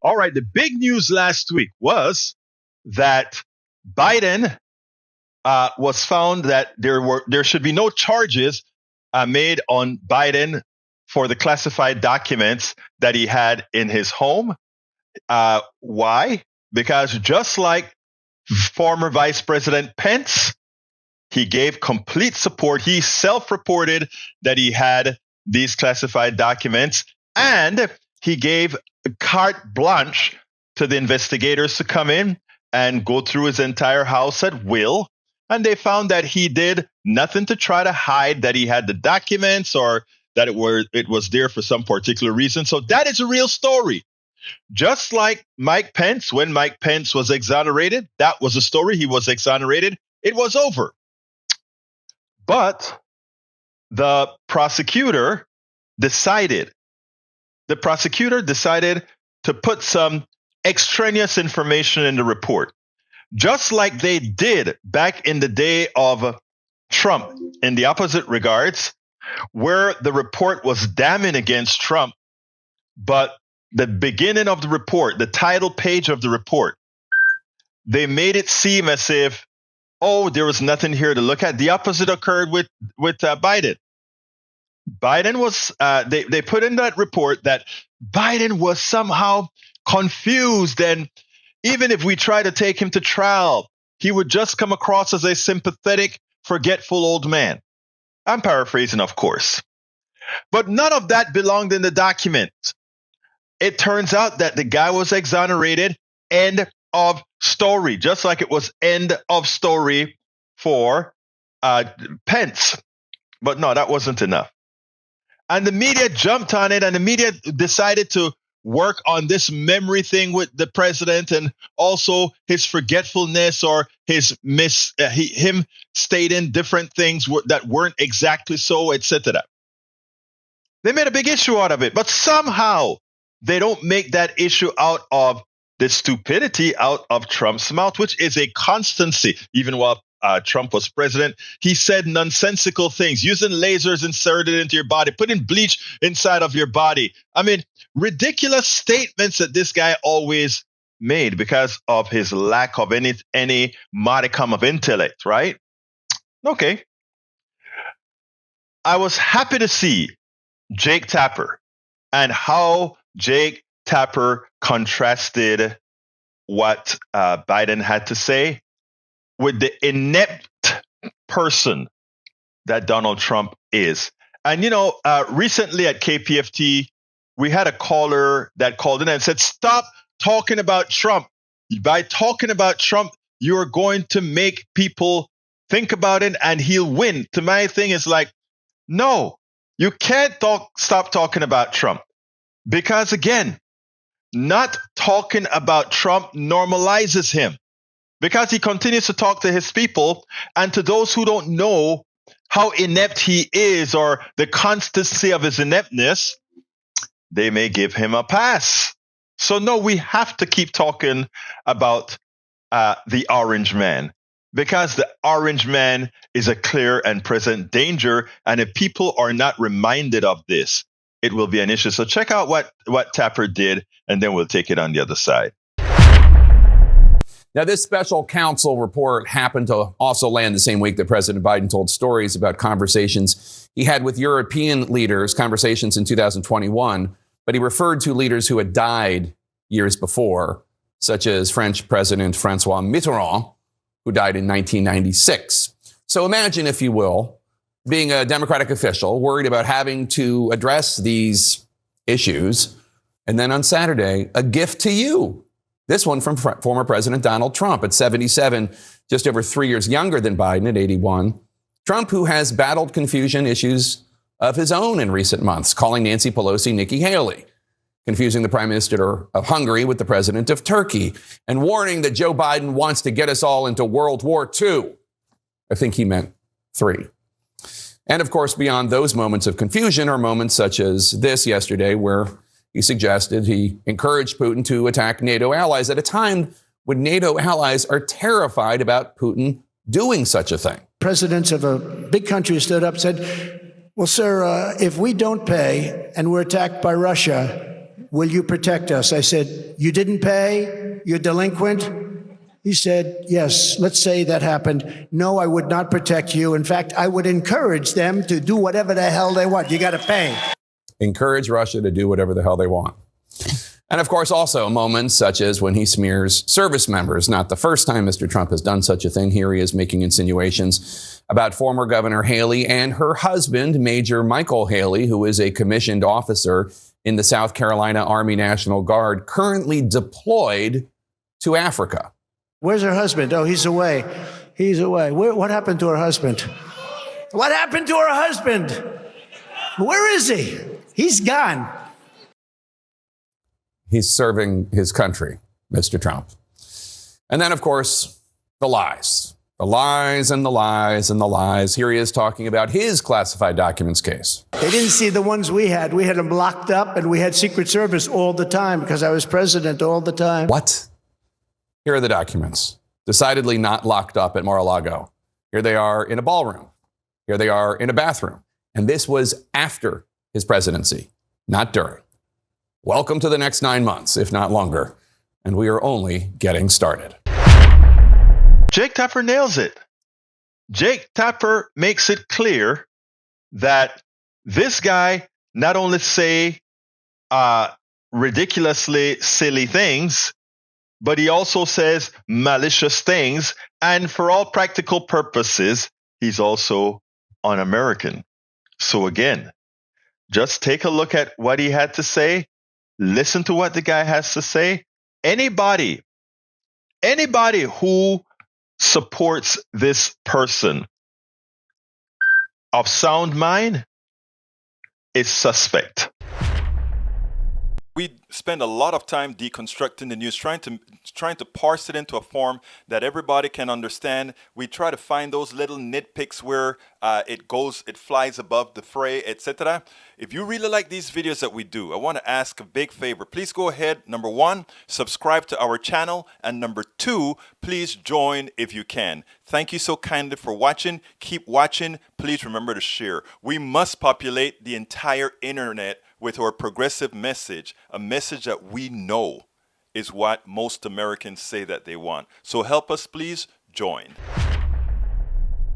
All right, the big news last week was that Biden was found that there should be no charges made on Biden for the classified documents that he had in his home. Why? Because just like former Vice President Pence, he gave complete support. He self-reported that he had these classified documents, and he gave carte blanche to the investigators to come in and go through his entire house at will. And they found that he did nothing to try to hide that he had the documents or that it was there for some particular reason. So that is a real story. Just like Mike Pence, when Mike Pence was exonerated, that was a story. He was exonerated. It was over. But the prosecutor decided to put some extraneous information in the report, just like they did back in the day of Trump in the opposite regards, where the report was damning against Trump, but the beginning of the report, the title page of the report, they made it seem as if, oh, there was nothing here to look at. The opposite occurred with Biden. Biden was, they put in that report that Biden was somehow confused, and even if we try to take him to trial, he would just come across as a sympathetic, forgetful old man. I'm paraphrasing, of course. But none of that belonged in the document. It turns out that the guy was exonerated. End of story. Just like it was end of story for Pence. But no, that wasn't enough. And the media jumped on it, and the media decided to work on this memory thing with the president, and also his forgetfulness or him stating different things that weren't exactly so, etc. They made a big issue out of it, but somehow they don't make that issue out of the stupidity out of Trump's mouth, which is a constancy. Even while Trump was president, he said nonsensical things, using lasers inserted into your body, putting bleach inside of your body. I mean, ridiculous statements that this guy always made because of his lack of any modicum of intellect, right? Okay. I was happy to see Jake Tapper and how Jake Tapper contrasted what Biden had to say with the inept person that Donald Trump is. And, recently at KPFT, we had a caller that called in and said, stop talking about Trump. By talking about Trump, you are going to make people think about it and he'll win. To my thing is like, no, you can't stop talking about Trump. Because again, not talking about Trump normalizes him. Because he continues to talk to his people, and to those who don't know how inept he is or the constancy of his ineptness, they may give him a pass. So no, we have to keep talking about the orange man, because the orange man is a clear and present danger. And if people are not reminded of this, it will be an issue. So check out what Tapper did, and then we'll take it on the other side. Now, this special counsel report happened to also land the same week that President Biden told stories about conversations he had with European leaders, conversations in 2021, but he referred to leaders who had died years before, such as French President Francois Mitterrand, who died in 1996. So imagine, if you will, being a Democratic official worried about having to address these issues, and then on Saturday, a gift to you. This one from former President Donald Trump at 77, just over 3 years younger than Biden at 81. Trump, who has battled confusion issues of his own in recent months, calling Nancy Pelosi Nikki Haley, confusing the Prime Minister of Hungary with the President of Turkey, and warning that Joe Biden wants to get us all into World War II. I think he meant 3. And of course, beyond those moments of confusion are moments such as this yesterday, where he suggested he encouraged Putin to attack NATO allies at a time when NATO allies are terrified about Putin doing such a thing. Presidents of a big country stood up and said, well, sir, if we don't pay and we're attacked by Russia, will you protect us? I said, you didn't pay? You're delinquent? He said, yes, let's say that happened. No, I would not protect you. In fact, I would encourage them to do whatever the hell they want. You got to pay. Encourage Russia to do whatever the hell they want. And of course, also moments such as when he smears service members. Not the first time Mr. Trump has done such a thing. Here he is making insinuations about former Governor Haley and her husband, Major Michael Haley, who is a commissioned officer in the South Carolina Army National Guard, currently deployed to Africa. Where's her husband? Oh, he's away. He's away. What happened to her husband? What happened to her husband? Where is he? He's gone. He's serving his country, Mr. Trump. And then, of course, the lies. The lies and the lies and the lies. Here he is talking about his classified documents case. They didn't see the ones we had. We had them locked up, and we had Secret Service all the time because I was president all the time. What? Here are the documents. Decidedly not locked up at Mar-a-Lago. Here they are in a ballroom. Here they are in a bathroom. And this was after his presidency, not during. Welcome to the next 9 months, if not longer. And we are only getting started. Jake Tapper nails it. Jake Tapper makes it clear that this guy not only say ridiculously silly things, but he also says malicious things. And for all practical purposes, he's also un-American. So again, just take a look at what he had to say. Listen to what the guy has to say. Anybody who supports this person of sound mind is suspect. We spend a lot of time deconstructing the news, trying to parse it into a form that everybody can understand. We try to find those little nitpicks where it flies above the fray, etc. If you really like these videos that we do, I want to ask a big favor. Please go ahead. Number 1, subscribe to our channel. And number 2, please join if you can. Thank you so kindly for watching. Keep watching. Please remember to share. We must populate the entire internet with our progressive message, a message that we know is what most Americans say that they want. So help us, please join.